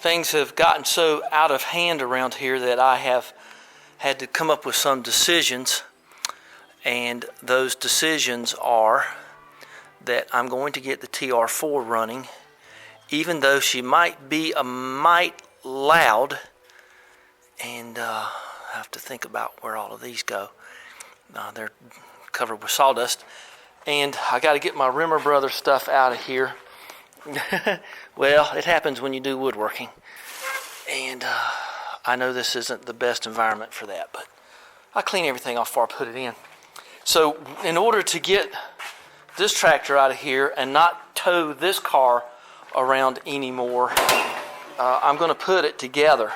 things have gotten so out of hand around here that I have had to come up with some decisions, and those decisions are that I'm going to get the TR4 running, even though she might be a mite loud, and I have to think about where all of these go. They're covered with sawdust, and I got to get my Rimmer Brothers stuff out of here. Well, it happens when you do woodworking, and I know this isn't the best environment for that, but I clean everything off before I put it in. So in order to get this tractor out of here and not tow this car around anymore, I'm going to put it together.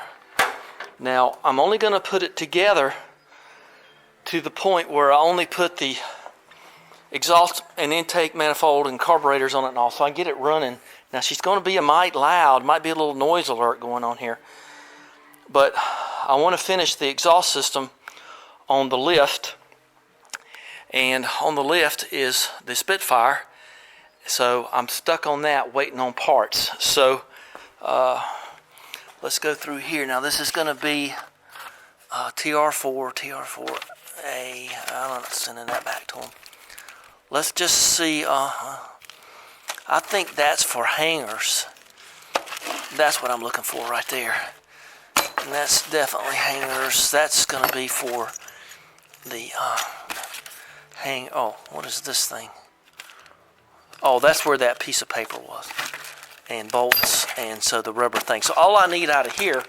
Now, I'm only going to put it together to the point where I only put the exhaust and intake manifold and carburetors on it and all, so I can get it running. Now, she's going to be a mite loud, might be a little noise alert going on here, but I want to finish the exhaust system on the lift, and on the lift is the Spitfire, so I'm stuck on that waiting on parts. So let's go through here. Now, this is going to be TR4A. I'm not sending that back to them. Let's just see. I think that's for hangers. That's what I'm looking for right there. And that's definitely hangers. That's going to be for the oh, what is this thing? Oh, that's where that piece of paper was. And bolts, and so the rubber thing. So all I need out of here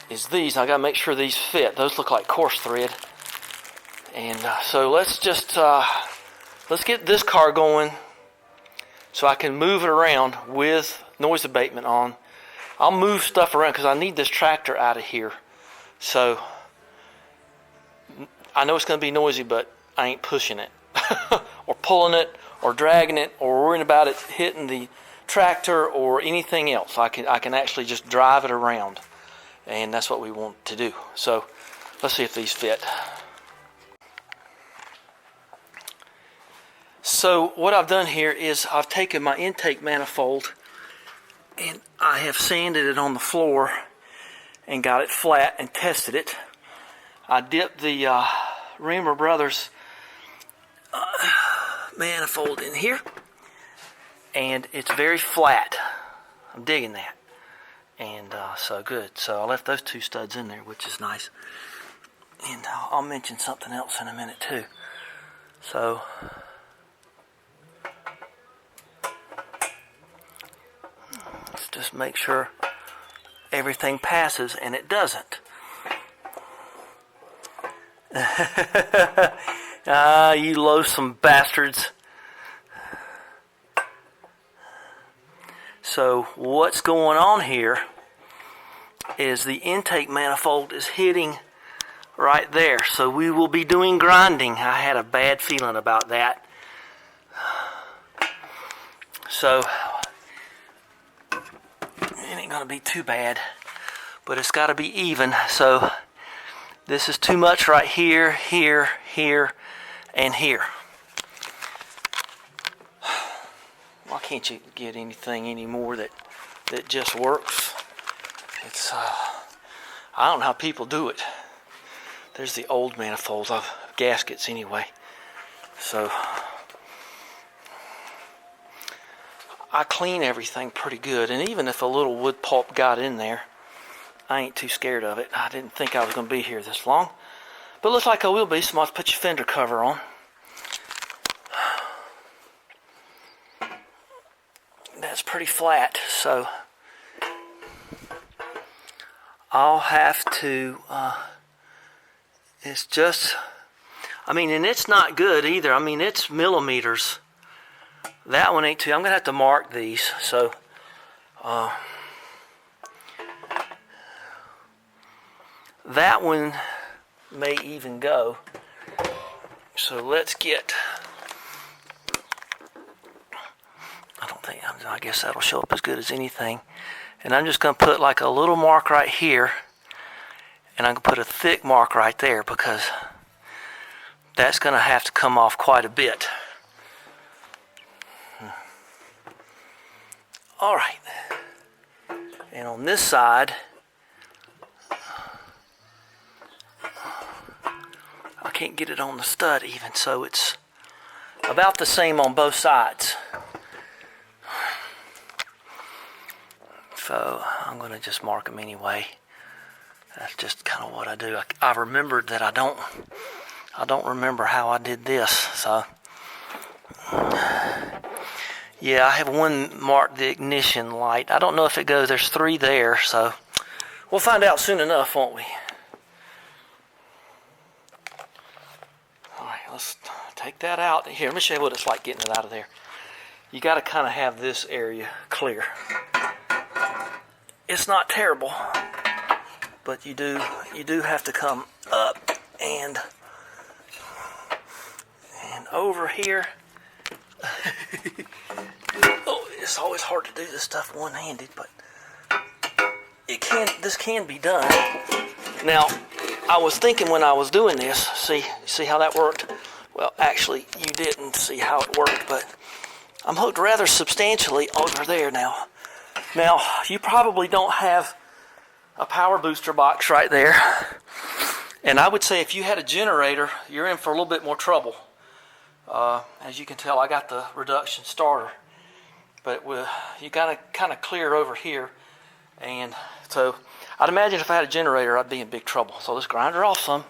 is these. I got to make sure these fit. Those look like coarse thread. And so let's just let's get this car going so I can move it around with noise abatement on. I'll move stuff around because I need this tractor out of here. So I know it's going to be noisy, but I ain't pushing it or pulling it or dragging it or worrying about it hitting the tractor or anything else. I can actually just drive it around, and that's what we want to do. So let's see if these fit. So what I've done here is I've taken my intake manifold and I have sanded it on the floor and got it flat and tested it. I dipped the Rimmer Brothers manifold in here, and it's very flat. I'm digging that. And so good. So I left those two studs in there, which is nice. And I'll mention something else in a minute too. So let's just make sure everything passes, and it doesn't. You loathsome bastards. So what's going on here is the intake manifold is hitting right there. So we will be doing grinding. I had a bad feeling about that. So it ain't going to be too bad, but it's got to be even. So this is too much right here, here, here, and here. Why can't you get anything anymore that just works? It's I don't know how people do it. There's the old manifolds of gaskets anyway. So I clean everything pretty good, and even if a little wood pulp got in there, I ain't too scared of it. I didn't think I was going to be here this long, but it looks like I will be, so I'll put your fender cover on. That's pretty flat, so I'll have to, it's just, I mean, and it's not good either. I mean, it's millimeters. That one ain't too. I'm going to have to mark these, so that one may even go. So let's get, I guess that'll show up as good as anything. And I'm just going to put like a little mark right here, and I'm going to put a thick mark right there because that's going to have to come off quite a bit. All right. And on this side, I can't get it on the stud even, so it's about the same on both sides. So I'm going to just mark them anyway. That's just kind of what I do. I remembered that I don't remember how I did this. So yeah, I have one marked the ignition light. I don't know if it goes. There's 3 there, so we'll find out soon enough, won't we? All right, let's take that out. Here, let me show you what it's like getting it out of there. You got to kind of have this area clear. It's not terrible, but you do have to come up and over here. Oh, it's always hard to do this stuff one-handed, but this can be done. Now, I was thinking when I was doing this, see how that worked? Well, actually, you didn't see how it worked, but I'm hooked rather substantially over there now. Now, you probably don't have a power booster box right there. And I would say if you had a generator, you're in for a little bit more trouble. As you can tell, I got the reduction starter. But you got to kind of clear over here. And so I'd imagine if I had a generator, I'd be in big trouble. So let's grind her off some.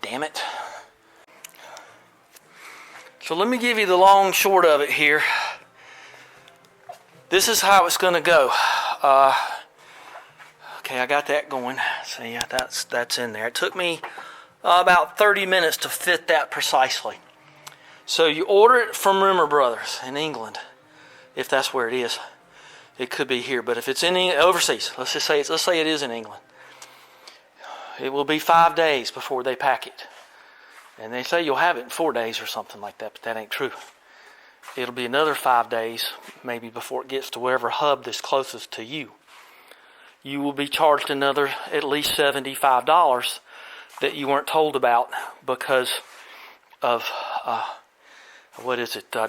Damn it. So let me give you the long short of it here. This is how it's going to go. Okay, I got that going. See, yeah, that's in there. It took me about 30 minutes to fit that precisely. So you order it from Rimmer Brothers in England, if that's where it is. It could be here, but if it's in overseas, let's say it is in England. It will be 5 days before they pack it, and they say you'll have it in 4 days or something like that, but that ain't true. It'll be another 5 days, maybe, before it gets to wherever hub that's closest to you. You will be charged another at least $75 that you weren't told about because of,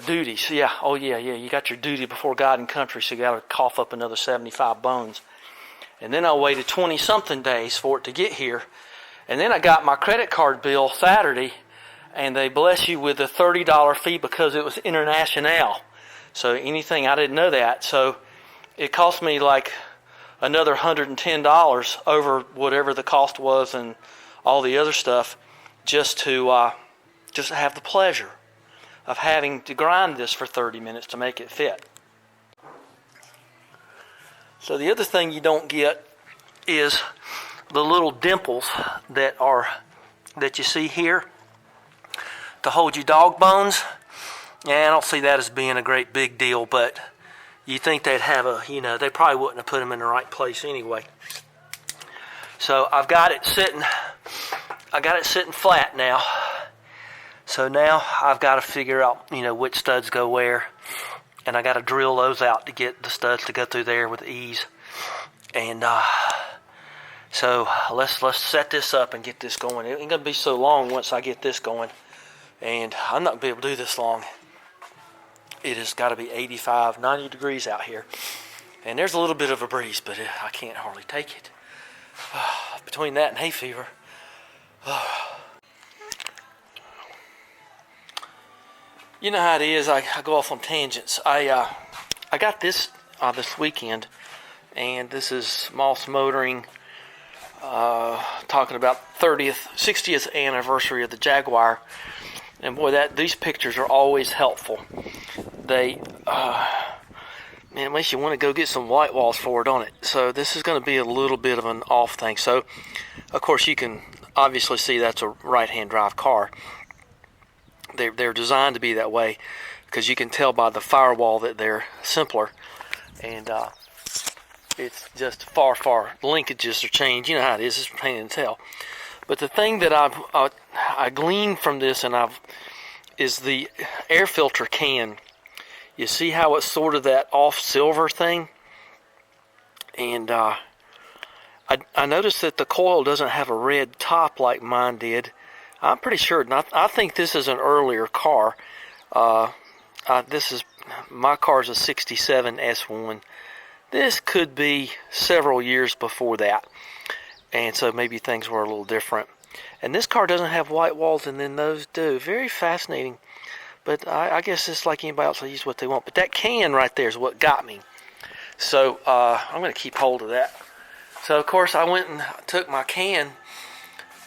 duties. Yeah, oh yeah, you got your duty before God and country, so you got to cough up another 75 bones. And then I waited 20-something days for it to get here. And then I got my credit card bill Saturday, and they bless you with a $30 fee because it was international. So anything, I didn't know that. So it cost me like another $110 over whatever the cost was and all the other stuff just to have the pleasure of having to grind this for 30 minutes to make it fit. So the other thing you don't get is the little dimples that you see here to hold your dog bones. Yeah, I don't see that as being a great big deal, but you think they'd have they probably wouldn't have put them in the right place anyway. So I've got it sitting flat now. So now I've got to figure out, which studs go where, and I got to drill those out to get the studs to go through there with ease. And so let's set this up and get this going. It ain't gonna be so long once I get this going. And I'm not going to be able to do this long. It has got to be 85, 90 degrees out here. And there's a little bit of a breeze, but I can't hardly take it. Between that and hay fever. You know how it is. I go off on tangents. I got this this weekend, and this is Moss Motoring talking about 60th anniversary of the Jaguar. And boy, these pictures are always helpful. They, it makes you want to go get some white walls for it on it. So this is going to be a little bit of an off thing. So, of course, you can obviously see that's a right-hand drive car. They're designed to be that way because you can tell by the firewall that they're simpler. And it's just far, linkages are changed. You know how it is. It's a pain in the tail. But the thing that I gleaned from this is the air filter can. You see how it's sort of that off silver thing? And I noticed that the coil doesn't have a red top like mine did. I'm pretty sure, I think this is an earlier car. My car is a 67 S1 This could be several years before that, and so maybe things were a little different. And this car doesn't have white walls, and then those do. Very fascinating. But I guess it's like anybody else, they use what they want. But that can right there is what got me. So I'm going to keep hold of that. So, of course, I went and took my can,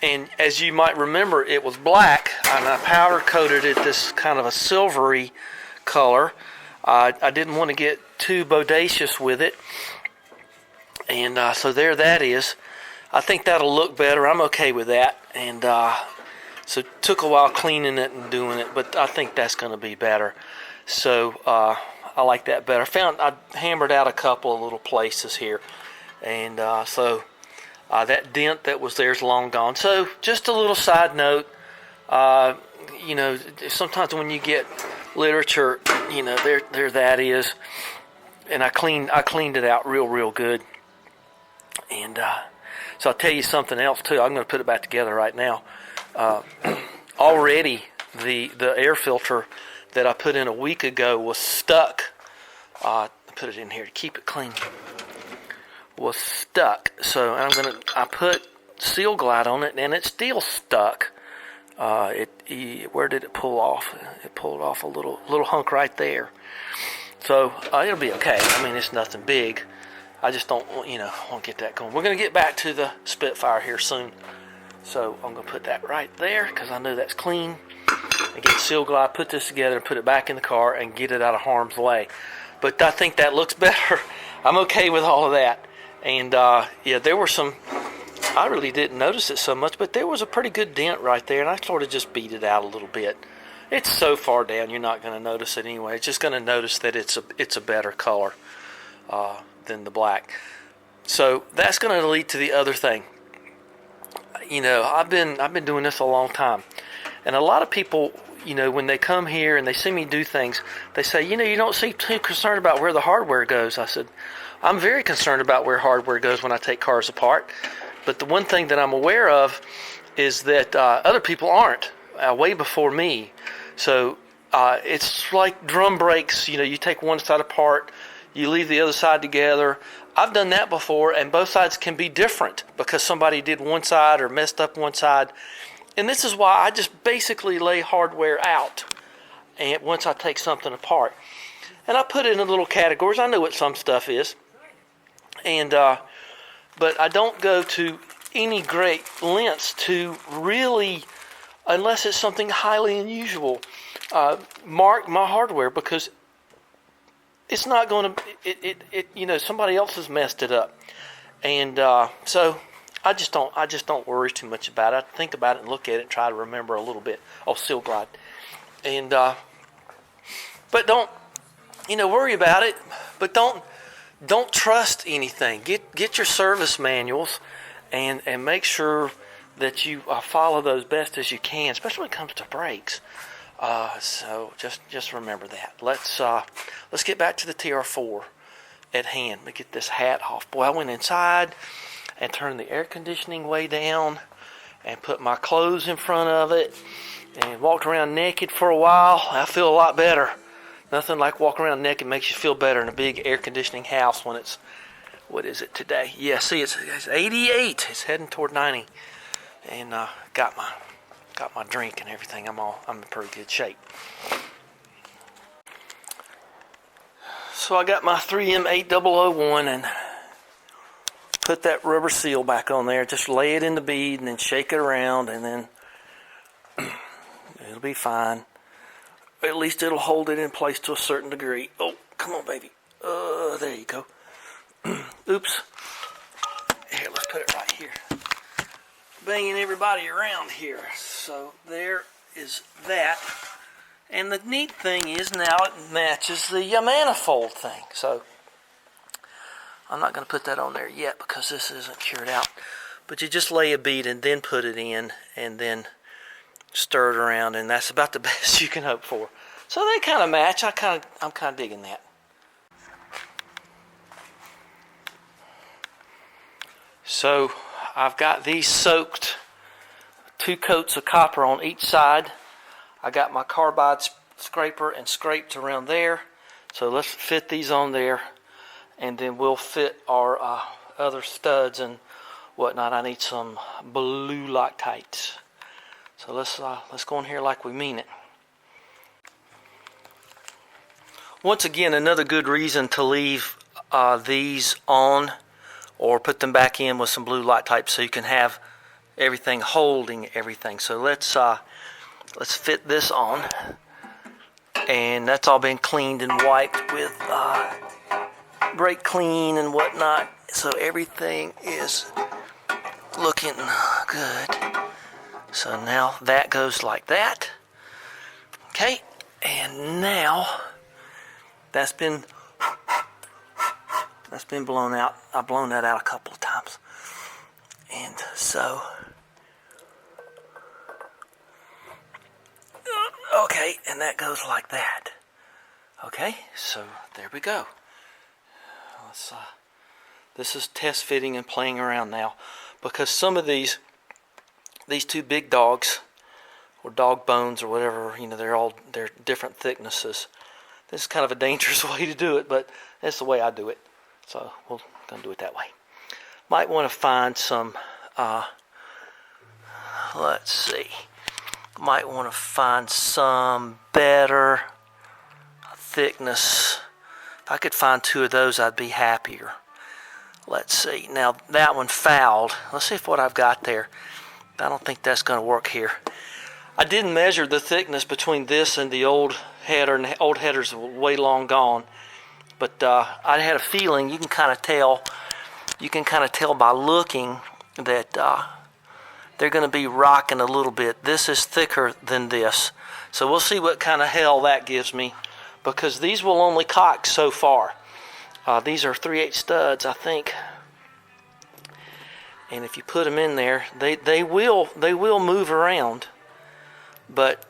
and as you might remember, it was black, and I powder coated it this kind of a silvery color. I didn't want to get too bodacious with it, and so there that is. I think that'll look better. I'm okay with that, and so it took a while cleaning it and doing it, but I think that's going to be better. So I like that better. I hammered out a couple of little places here, and so that dent that was there is long gone. So just a little side note, you know, sometimes when you get literature, you know, there that is, and I cleaned it out real good, and so I'll tell you something else too. I'm going to put it back together right now. Already the air filter that I put in a week ago was stuck. I put it in here to keep it clean. Was stuck. So I put Seal Glide on it, and it's still stuck. Where did it pull off? It pulled off a little hunk right there. So it'll be okay. I mean, it's nothing big. I just don't want to get that going. We're going to get back to the Spitfire here soon. So I'm going to put that right there because I know that's clean. And get Seal Glide, put this together, and put it back in the car and get it out of harm's way. But I think that looks better. I'm okay with all of that. And yeah, there were some, I really didn't notice it so much, but there was a pretty good dent right there, and I sort of just beat it out a little bit. It's so far down, you're not going to notice it anyway. It's just going to notice that it's a better color than the black. So that's going to lead to the other thing. You know, I've been doing this a long time, and a lot of people, you know, when they come here and they see me do things, they say, you know, you don't seem too concerned about where the hardware goes. I said, I'm very concerned about where hardware goes when I take cars apart. But the one thing that I'm aware of is that other people aren't, way before me. So it's like drum brakes. You know, you take one side apart, you leave the other side together. I've done that before, and both sides can be different because somebody did one side or messed up one side. And this is why I just basically lay hardware out and once I take something apart. And I put it in little categories. I know what some stuff is. And but I don't go to any great lengths to really, unless it's something highly unusual, mark my hardware, because it's not going to, you know, somebody else has messed it up. And so I just don't worry too much about it. I think about it and look at it and try to remember a little bit. Oh, Seal Glide. And but don't, you know, worry about it, but don't trust anything. Get your service manuals and make sure that you follow those best as you can, especially when it comes to brakes. So just remember that. Let's get back to the TR4 at hand. Let me get this hat off. Boy, I went inside and turned the air conditioning way down and put my clothes in front of it and walked around naked for a while. I feel a lot better. Nothing like walking around naked makes you feel better in a big air conditioning house when it's, what is it today? Yeah, see, it's 88. It's heading toward 90. And got my drink and everything. I'm in pretty good shape. So I got my 3M 8001 and put that rubber seal back on there. Just lay it in the bead and then shake it around, and then it'll be fine. At least it'll hold it in place to a certain degree. Oh, come on, baby. There you go. Oops. Here, let's put it right here. Banging everybody around here. So there is that. And the neat thing is now it matches the manifold thing. So I'm not going to put that on there yet because this isn't cured out. But you just lay a bead and then put it in and then stir it around, and that's about the best you can hope for. So they kind of match. I'm kind of digging that. So I've got these soaked, 2 coats of copper on each side. I got my carbide scraper and scraped around there. So let's fit these on there. and then we'll fit our other studs and whatnot. I need some blue Loctites. So let's go in here like we mean it. Once again, another good reason to leave these on or put them back in with some blue Loctite so you can have everything holding everything. So let's fit this on, and that's all been cleaned and wiped with brake clean and whatnot. So everything is looking good. So now that goes like that. Okay, and now that's been blown out. I've blown that out a couple of times. And so, okay, and that goes like that. Okay, so there we go. This is test fitting and playing around now, because some of these two big dogs, or dog bones or whatever, they're different thicknesses. This is kind of a dangerous way to do it, but that's the way I do it. So we're going to do it that way. Might want to find some, let's see. Might want to find some better thickness. If I could find 2 of those, I'd be happier. Let's see. Now that one fouled. Let's see if what I've got there. I don't think that's going to work here. I didn't measure the thickness between this and the old header, and the old header's way long gone. But I had a feeling, you can kind of tell by looking that they're going to be rocking a little bit. This is thicker than this. So we'll see what kind of hell that gives me, because these will only cock so far. These are 3/8 studs, I think. And if you put them in there, they will move around, but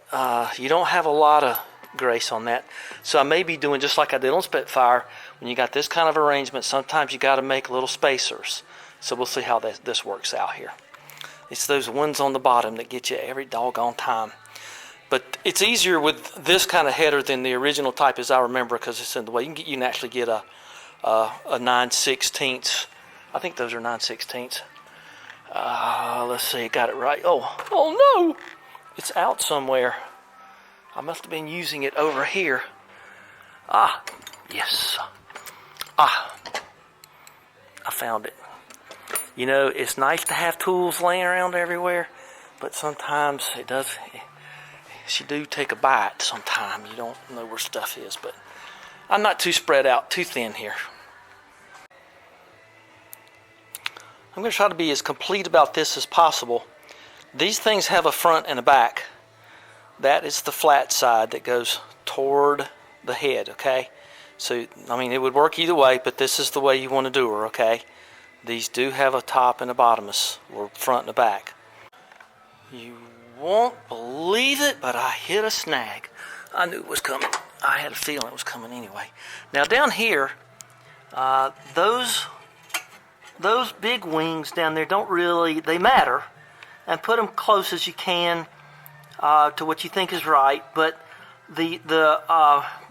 you don't have a lot of grace on that. So I may be doing just like I did on Spitfire. When you got this kind of arrangement, sometimes you got to make little spacers. So we'll see how this works out here. It's those ones on the bottom that get you every doggone time. But it's easier with this kind of header than the original type, as I remember, because it's in the way you can actually get a 9/16. I think those are 9/16. Let's see, got it right. Oh no, it's out somewhere. I must have been using it over here. Yes. I found it. It's nice to have tools laying around everywhere, but sometimes she do take a bite sometime. You don't know where stuff is, but I'm not too spread out, too thin here. I'm going to try to be as complete about this as possible. These things have a front and a back. That is the flat side that goes toward the head, okay? So, it would work either way, but this is the way you want to do her, okay? These do have a top and a bottomus, or front and a back. You won't believe it, but I hit a snag. I knew it was coming. I had a feeling it was coming anyway. Now down here, those big wings down there they matter, and put them close as you can to what you think is right, but the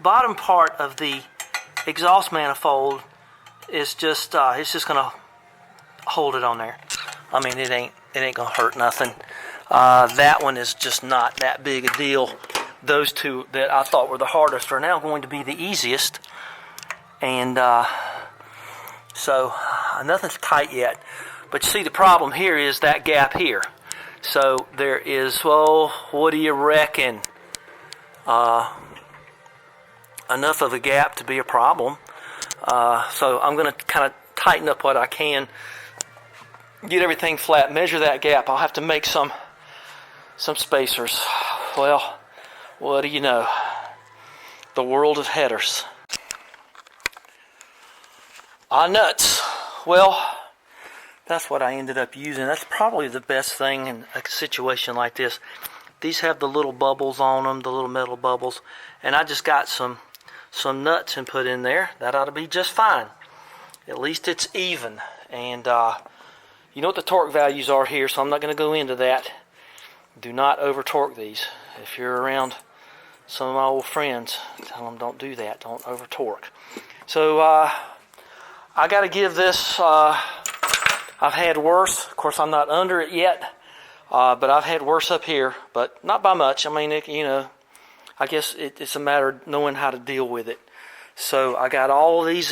bottom part of the exhaust manifold is just it's just gonna hold it on there. It ain't gonna hurt nothing. That one is just not that big a deal. Those two that I thought were the hardest are now going to be the easiest, and so nothing's tight yet. But you see, the problem here is that gap here. So there is, what do you reckon? Enough of a gap to be a problem. So I'm going to kind of tighten up what I can, get everything flat, measure that gap. I'll have to make some spacers. Well, what do you know? The world of headers. Nuts. Well, that's what I ended up using. That's probably the best thing in a situation like this. These have the little bubbles on them, the little metal bubbles, and I just got some nuts and put in there. That ought to be just fine. At least it's even. And you know what the torque values are here, so I'm not going to go into that. Do not over torque these. If you're around some of my old friends, tell them don't do that. Don't over torque. So I got to give this, I've had worse. Of course, I'm not under it yet, but I've had worse up here, but not by much. I mean, I guess it's a matter of knowing how to deal with it. So I got all of these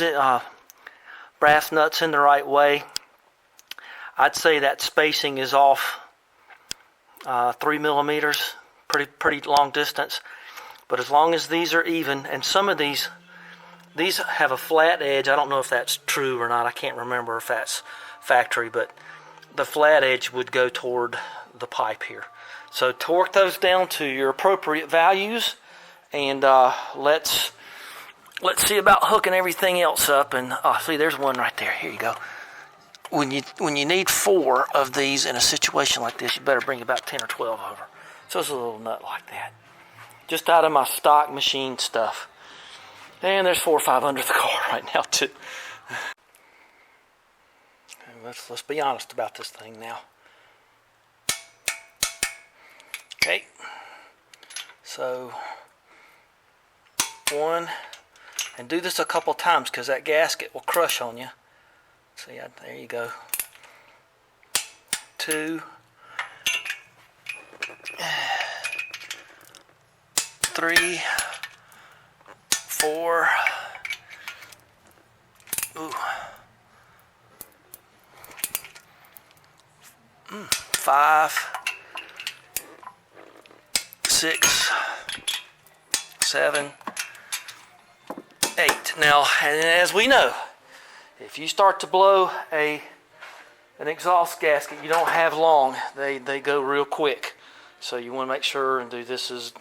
brass nuts in the right way. I'd say that spacing is off 3 millimeters, pretty long distance. But as long as these are even, and some of these have a flat edge. I don't know if that's true or not. I can't remember if that's factory, but the flat edge would go toward the pipe here. So torque those down to your appropriate values, and let's see about hooking everything else up. And see, there's one right there. Here you go. When you need 4 of these in a situation like this, you better bring about 10 or 12 over. So it's a little nut like that, just out of my stock machine stuff. And there's 4 or 5 under the car right now too. Let's be honest about this thing now. Okay, so 1, and do this a couple times because that gasket will crush on you. See, there you go. 2, 3, 4. Ooh. 5, 6, 7, 8. Now, and as we know, if you start to blow an exhaust gasket, you don't have long. They go real quick. So you want to make sure and do this as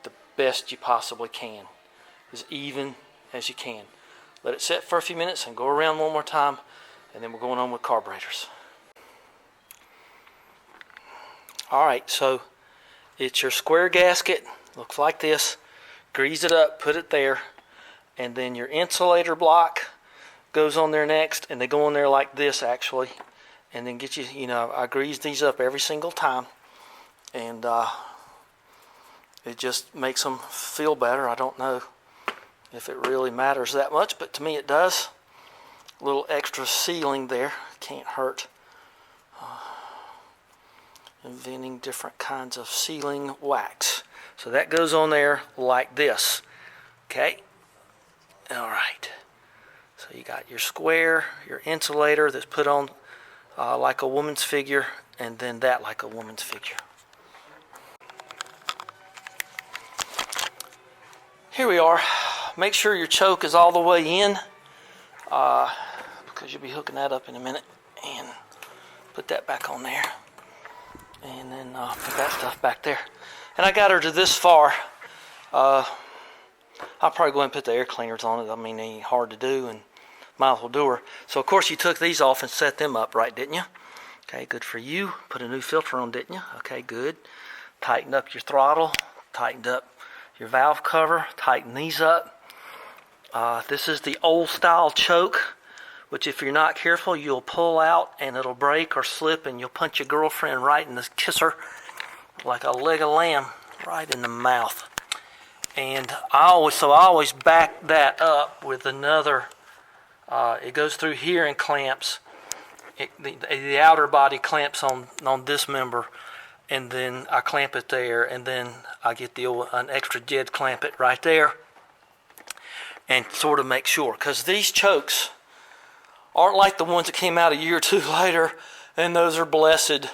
the best you possibly can, as even as you can. Let it set for a few minutes and go around one more time, and then we're going on with carburetors. Alright, so it's your square gasket, looks like this. Grease it up, put it there, and then your insulator block goes on there next, and they go on there like this actually, and then get you, I grease these up every single time, and it just makes them feel better. I don't know if it really matters that much, but to me it does. A little extra sealing there can't hurt. Inventing different kinds of sealing wax. So that goes on there like this. Okay? Alright. So you got your square, your insulator that's put on like a woman's figure, and then that like a woman's figure. Here we are. Make sure your choke is all the way in, because you'll be hooking that up in a minute. And put that back on there. And then put that stuff back there. And I got her to this far. I'll probably go ahead and put the air cleaners on it. I mean, they ain't hard to do, and might as well do her. So, of course, you took these off and set them up, right, didn't you? Okay, good for you. Put a new filter on, didn't you? Okay, good. Tightened up your throttle. Tightened up your valve cover. Tighten these up. This is the old-style choke, which if you're not careful, you'll pull out and it'll break or slip, and you'll punch your girlfriend right in the kisser like a leg of lamb right in the mouth. And I always back that up with another. It goes through here and clamps. The outer body clamps on this member, and then I clamp it there, and then I get an extra jed clamp it right there, and sort of make sure, because these chokes aren't like the ones that came out a year or two later, and those are blessed.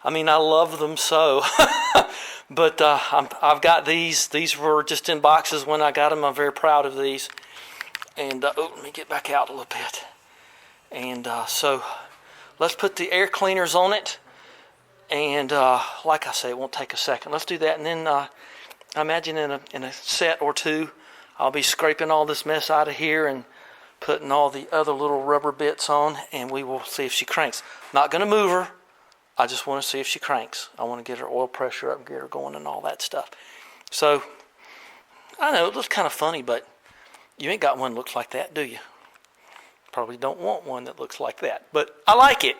I mean, I love them so. But I've got these. These were just in boxes when I got them. I'm very proud of these. And let me get back out a little bit. And so let's put the air cleaners on it. And like I say, it won't take a second. Let's do that. And then I imagine in a set or two, I'll be scraping all this mess out of here and putting all the other little rubber bits on, and we will see if she cranks. Not going to move her. I just want to see if she cranks. I want to get her oil pressure up, get her going, and all that stuff. So, I know it looks kind of funny, but you ain't got one that looks like that, do you? Probably don't want one that looks like that, but I like it.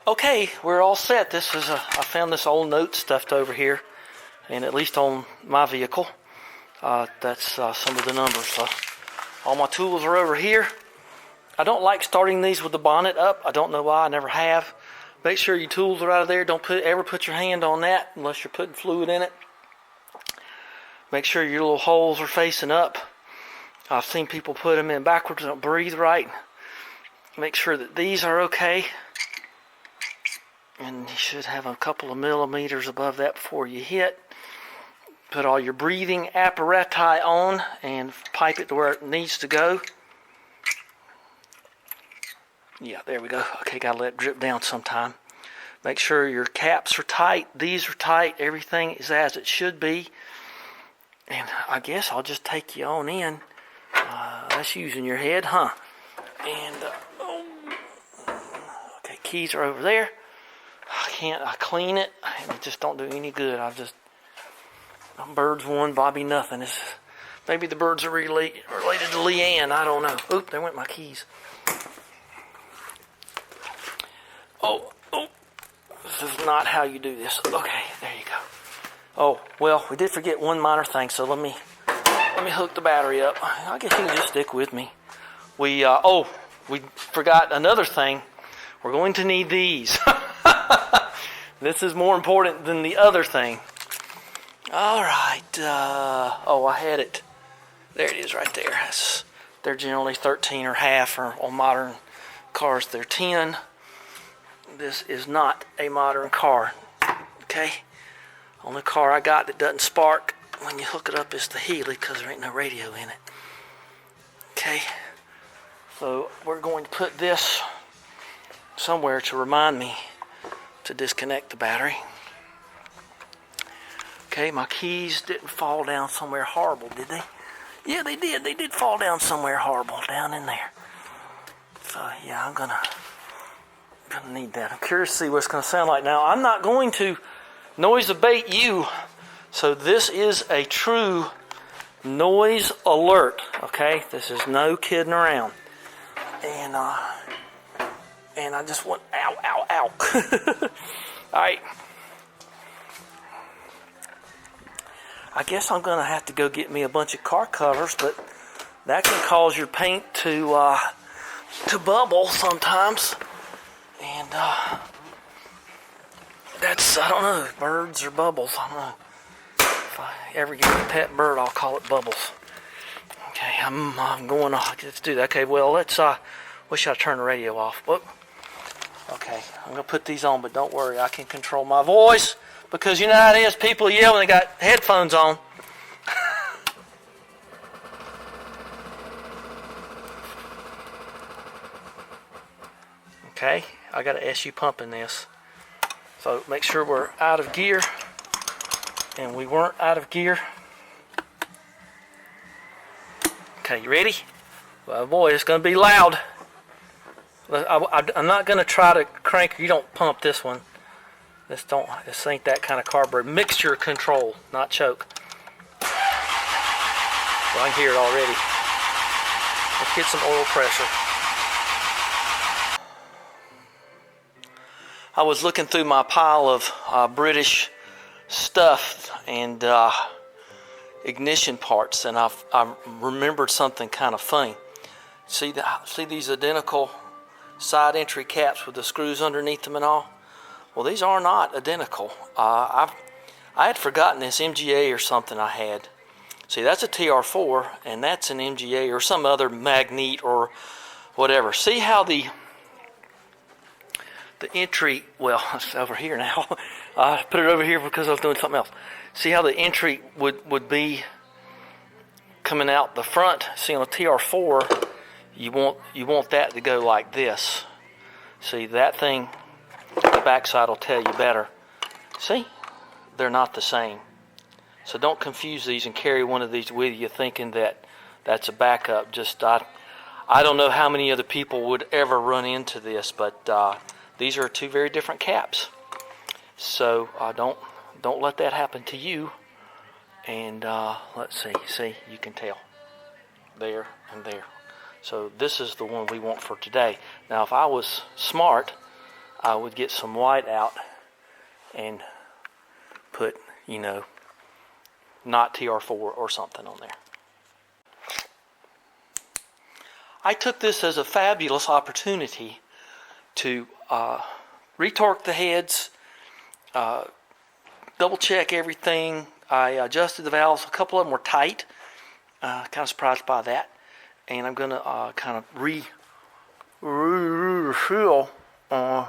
Okay, we're all set. This is I found this old note stuffed over here, and at least on my vehicle. That's some of the numbers. All my tools are over here. I don't like starting these with the bonnet up. I don't know why. I never have. Make sure your tools are out of there. Don't ever put your hand on that unless you're putting fluid in it. Make sure your little holes are facing up. I've seen people put them in backwards and don't breathe right. Make sure that these are okay. And you should have a couple of millimeters above that before you hit. Put all your breathing apparatus on and pipe it to where it needs to go. Yeah, there we go. Okay, gotta let it drip down sometime. Make sure your caps are tight. These are tight. Everything is as it should be. And I guess I'll just take you on in. That's using your head, huh? And, okay, keys are over there. I clean it. It just don't do any good. I'm birds one, Bobby nothing. Maybe the birds are related to Leanne. I don't know. Oop, there went my keys. Oh, this is not how you do this. Okay, there you go. Oh, well, we did forget one minor thing, so let me hook the battery up. I guess you can just stick with me. We forgot another thing. We're going to need these. This is more important than the other thing. All right. I had it. There it is right there. They're generally 13 or half, or on modern cars they're 10. This is not a modern car, okay? Only car I got that doesn't spark when you hook it up is the Healy, because there ain't no radio in it. Okay, so we're going to put this somewhere to remind me to disconnect the battery. Okay, my keys didn't fall down somewhere horrible, did they? Yeah, they did. They did fall down somewhere horrible down in there. So yeah, I'm gonna need that. I'm curious to see what it's going to sound like. Now, I'm not going to noise abate you, so this is a true noise alert, okay? This is no kidding around. And I just want, ow. All right. I guess I'm going to have to go get me a bunch of car covers, but that can cause your paint to bubble sometimes. And that's, I don't know, birds or bubbles. I don't know. If I ever get a pet bird, I'll call it Bubbles. Okay, I'm going off. Let's do that. Okay, well, let's, wish I'd turn the radio off. Whoop. Okay, I'm going to put these on, but don't worry, I can control my voice, because you know how it is, people yell when they got headphones on. Okay, I got an SU pump in this. So make sure we're out of gear. And we weren't out of gear. Okay, you ready? Well, boy, it's going to be loud. I'm not going to try to crank. You don't pump this one. This ain't that kind of carburetor. Mixture control, not choke. Well, I can hear it already. Let's get some oil pressure. I was looking through my pile of British stuff and ignition parts, and I remembered something kind of funny. See these identical side entry caps with the screws underneath them and all? Well, these are not identical. I had forgotten this MGA or something I had. See, that's a TR4, and that's an MGA or some other magnet or whatever. See how the entry, well, it's over here now. I put it over here because I was doing something else. See how the entry would be coming out the front? See, on a TR4, you want that to go like this. See, that thing, the backside will tell you better. See, they're not the same. So don't confuse these and carry one of these with you thinking that that's a backup. Just I don't know how many other people would ever run into this, but these are two very different caps. So don't let that happen to you. And let's see, you can tell there and there. So this is the one we want for today. Now, if I was smart, I would get some white out and put, not TR4 or something on there. I took this as a fabulous opportunity to retorque the heads, double check everything. I adjusted the valves. A couple of them were tight. Kind of surprised by that. And I'm going to kind of refill. Going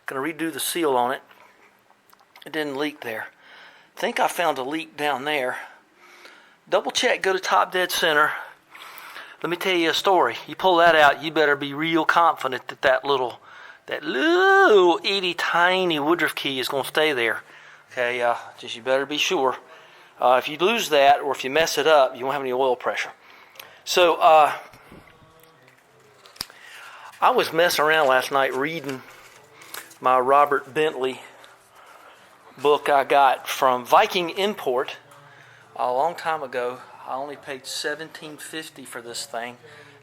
to redo the seal on it. It didn't leak there. I think I found a leak down there. Double check, go to top dead center. Let me tell you a story. You pull that out, you better be real confident that that little itty tiny Woodruff key is going to stay there. Okay, just you better be sure. If you lose that or if you mess it up, you won't have any oil pressure. So I was messing around last night reading my Robert Bentley book I got from Viking Import a long time ago. I only paid $17.50 for this thing,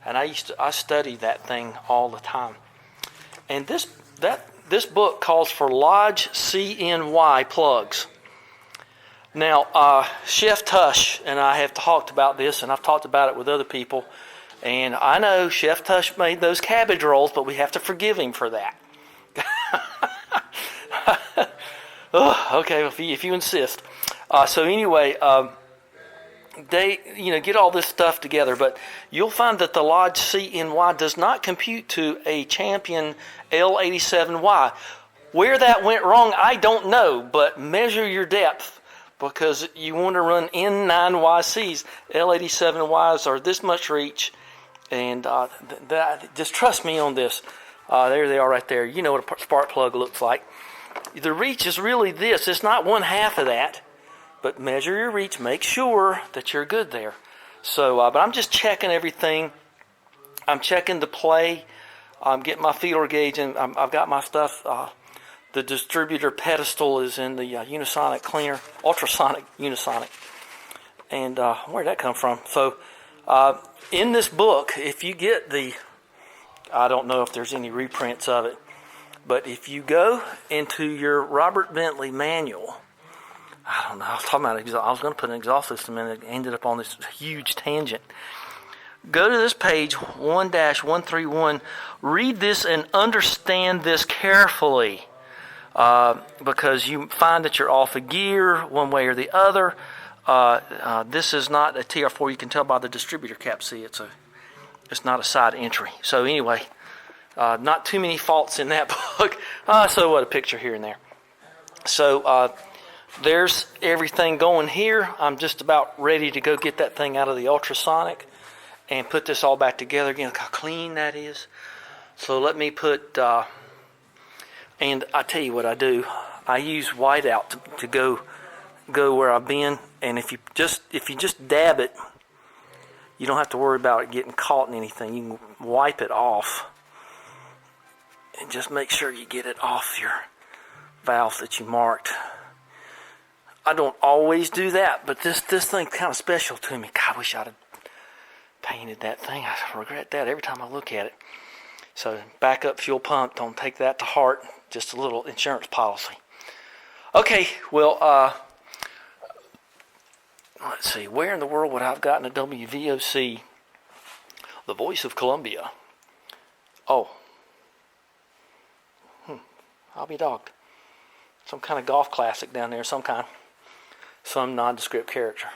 and I studied that thing all the time. And this book calls for Lodge CNY plugs. Now, Chef Tush and I have talked about this, and I've talked about it with other people. And I know Chef Tush made those cabbage rolls, but we have to forgive him for that. Okay, if you insist. So anyway, they get all this stuff together, but you'll find that the Lodge CNY does not compute to a Champion L87Y. Where that went wrong, I don't know, but measure your depth, because you want to run N9YCs. L87Ys are this much reach, and just trust me on this. There they are right there. You know what a spark plug looks like. The reach is really this. It's not one half of that. But measure your reach. Make sure that you're good there. So, but I'm just checking everything. I'm checking the play. I'm getting my feeler gauge, and I've got my stuff. The distributor pedestal is in the unisonic cleaner, ultrasonic unisonic. And where'd that come from? So, in this book, if you get I don't know if there's any reprints of it, but if you go into your Robert Bentley manual, I don't know, I was talking about I was going to put an exhaust system in it, ended up on this huge tangent. Go to this page 1-131, read this and understand this carefully, because you find that you're off a gear one way or the other. This is not a TR4. You can tell by the distributor cap. See, it's not a side entry. So anyway, not too many faults in that book. So what, a picture here and there. So there's everything going here. I'm just about ready to go get that thing out of the ultrasonic and put this all back together again. Look how clean that is. So let me put, and I tell you what I do. I use whiteout to go where I've been. And if you just dab it, you don't have to worry about it getting caught in anything. You can wipe it off and just make sure you get it off your valve that you marked. I don't always do that, but this thing's kind of special to me. God, I wish I'd have painted that thing. I regret that every time I look at it. So backup fuel pump, don't take that to heart. Just a little insurance policy. Okay, well, let's see. Where in the world would I have gotten a WVOC, the Voice of Columbia? Oh. I'll be dogged. Some kind of golf classic down there, some nondescript character.